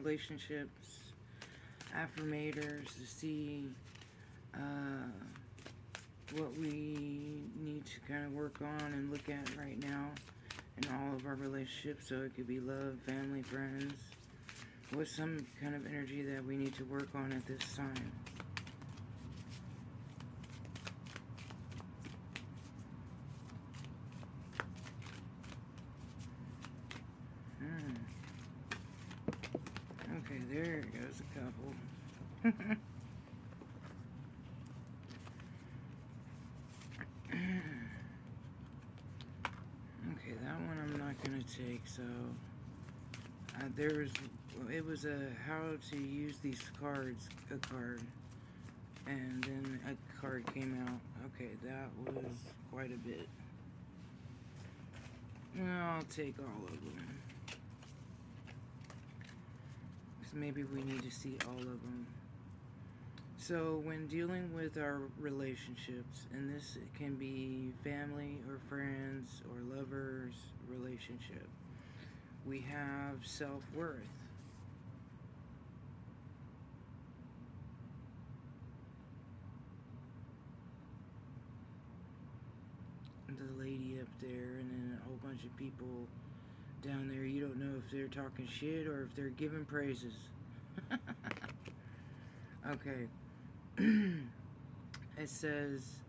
relationships, affirmators, to see what we need to kind of work on and look at right now in all of our relationships. So it could be love, family, friends. What's some kind of energy that we need to work on at this time? Okay, there goes a couple. Okay, that one I'm not gonna take. So it was a how to use these cards, a card, and then a card came out. Okay, that was quite a bit. I'll take all of them. Because maybe we need to see all of them. So when dealing with our relationships, and this can be family or friends or lovers relationship, we have self-worth. The lady up there, and then a whole bunch of people down there. You don't know if they're talking shit or if they're giving praises. Okay. It says,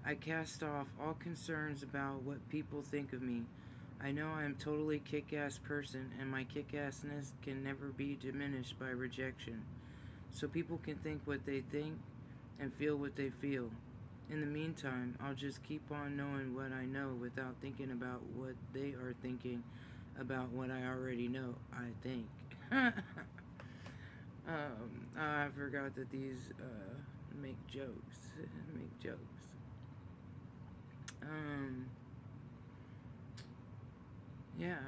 I cast off all concerns about what people think of me. I know I am totally kick-ass person, and my kick-assness can never be diminished by rejection. So people can think what they think and feel what they feel. In the meantime, I'll just keep on knowing what I know without thinking about what they are thinking about what I already know, I think. I forgot that these make jokes. Make jokes. Yeah.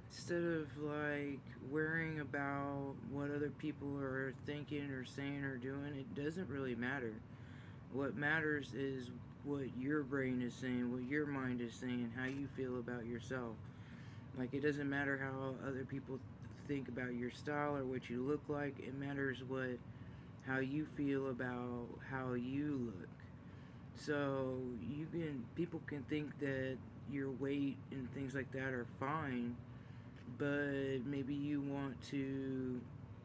Instead of like worrying about what other people are thinking or saying or doing, it doesn't really matter. What matters is what your brain is saying, what your mind is saying, how you feel about yourself. Like, it doesn't matter how other people think about your style or what you look like. It matters how you feel about how you look. So people can think that your weight and things like that are fine, but maybe you want to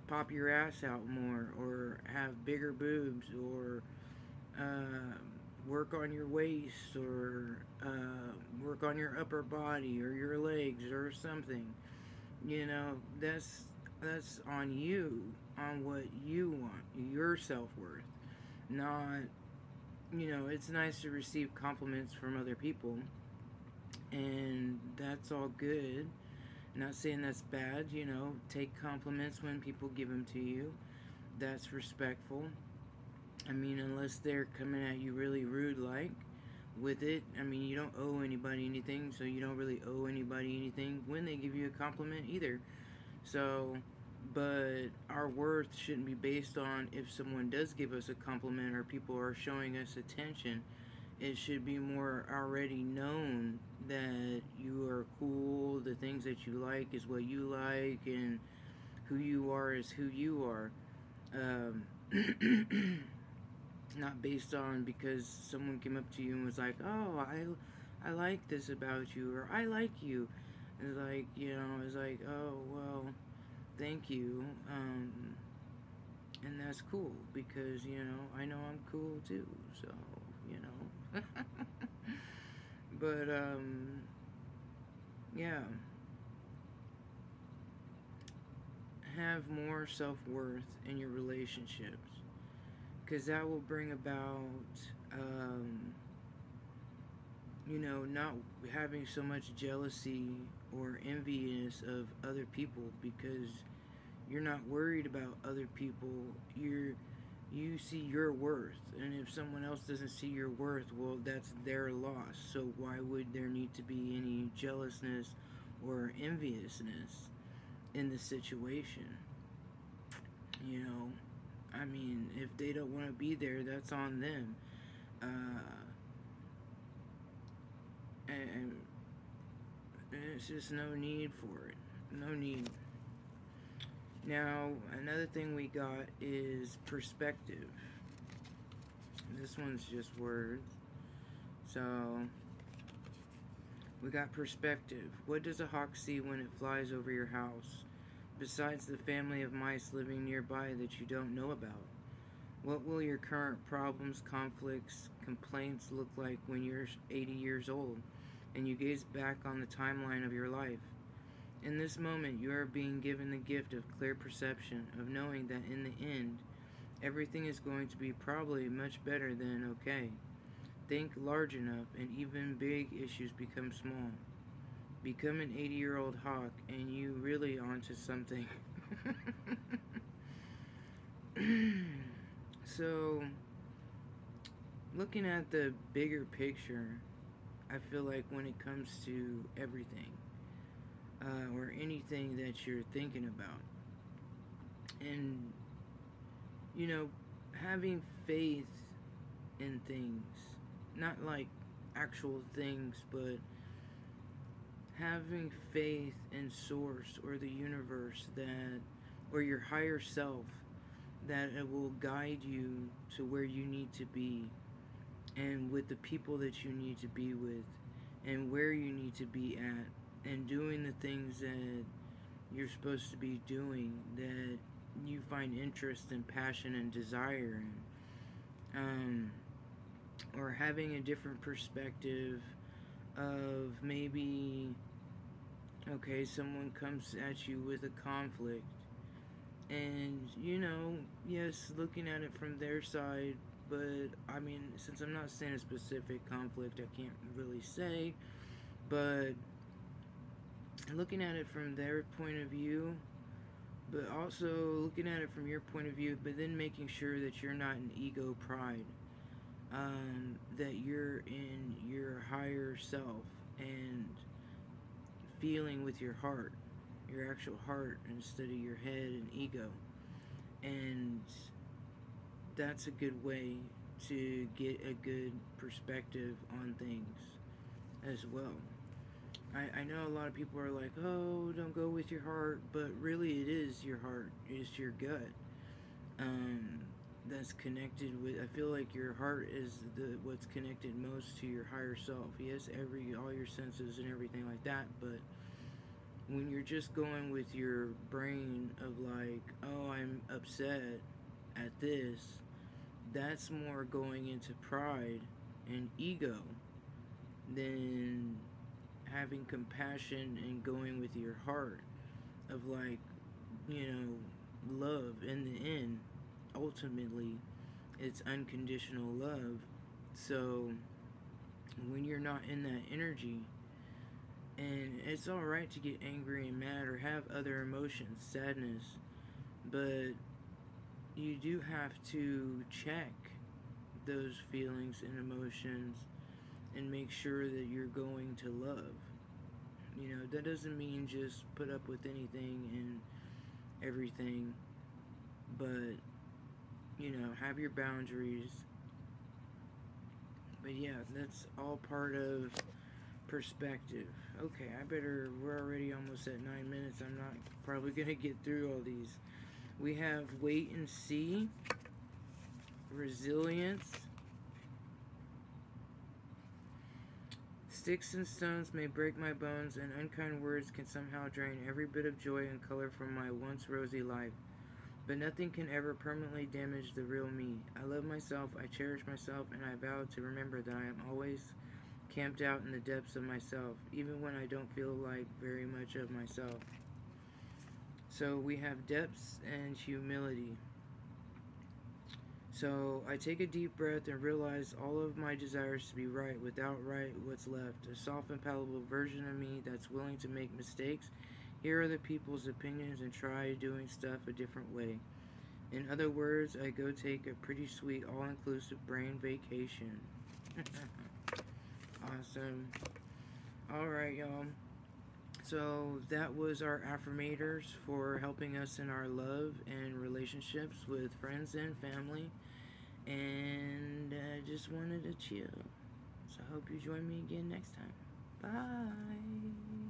pop your ass out more or have bigger boobs or work on your waist or work on your upper body or your legs or something. That's on you, on what you want, your self-worth. Not, it's nice to receive compliments from other people, and that's all good. Not saying that's bad, take compliments when people give them to you. That's respectful. I mean, unless they're coming at you really rude like with it. I mean, you don't owe anybody anything, so you don't really owe anybody anything when they give you a compliment either. So, but our worth shouldn't be based on if someone does give us a compliment or people are showing us attention. It should be more already known that you are cool, the things that you like is what you like, and who you are is who you are. Not based on because someone came up to you and was like, oh, I like this about you, or I like you. It's like, it's like, oh, well, thank you. And that's cool because, I know I'm cool too, so, But, yeah. Have more self-worth in your relationships. Because that will bring about, not having so much jealousy or envious of other people because you're not worried about other people. You see your worth, and if someone else doesn't see your worth, well, that's their loss. So why would there need to be any jealousness or enviousness in the situation? I mean, if they don't want to be there, that's on them. And it's just no need for it. No need. Now, another thing we got is perspective. This one's just words. So, we got perspective. What does a hawk see when it flies over your house, besides the family of mice living nearby that you don't know about? What will your current problems, conflicts, complaints look like when you're 80 years old and you gaze back on the timeline of your life? In this moment, you are being given the gift of clear perception, of knowing that in the end, everything is going to be probably much better than okay. Think large enough, and even big issues become small. Become an 80-year-old hawk, and you really onto something. So, looking at the bigger picture, I feel like when it comes to everything, or anything that you're thinking about, and having faith in things, not like actual things, but having faith in source or the universe, that or your higher self, that it will guide you to where you need to be, and with the people that you need to be with, and where you need to be at, and doing the things that you're supposed to be doing, that you find interest and passion and desire in. Or having a different perspective of maybe, okay, someone comes at you with a conflict, and yes, looking at it from their side, but I mean, since I'm not saying a specific conflict, I can't really say, but looking at it from their point of view, but also looking at it from your point of view, but then making sure that you're not in ego pride, that you're in your higher self and feeling with your heart, your actual heart, instead of your head and ego. And that's a good way to get a good perspective on things as well. I know a lot of people are like, oh, don't go with your heart, but really it is your heart, it's your gut, that's connected with. I feel like your heart is what's connected most to your higher self. Yes, all your senses and everything like that, but when you're just going with your brain of like, oh, I'm upset at this, that's more going into pride and ego than having compassion and going with your heart of like, love. In the end, ultimately, it's unconditional love. So when you're not in that energy, and it's alright to get angry and mad or have other emotions, sadness, but you do have to check those feelings and emotions and make sure that you're going to love. That doesn't mean just put up with anything and everything, but have your boundaries. But yeah, that's all part of perspective. Okay, we're already almost at 9 minutes. I'm not probably gonna get through all these. We have wait and see, resilience. Sticks and stones may break my bones, and unkind words can somehow drain every bit of joy and color from my once rosy life. But nothing can ever permanently damage the real me. I love myself, I cherish myself, and I vow to remember that I am always camped out in the depths of myself, even when I don't feel like very much of myself. So we have depths and humility. So I take a deep breath and realize all of my desires to be right. Without right, what's left? A soft and palatable version of me that's willing to make mistakes, hear other people's opinions, and try doing stuff a different way. In other words, I go take a pretty sweet all-inclusive brain vacation. Awesome. Alright, y'all. So that was our affirmators for helping us in our love and relationships with friends and family. And I just wanted to chill. So I hope you join me again next time. Bye.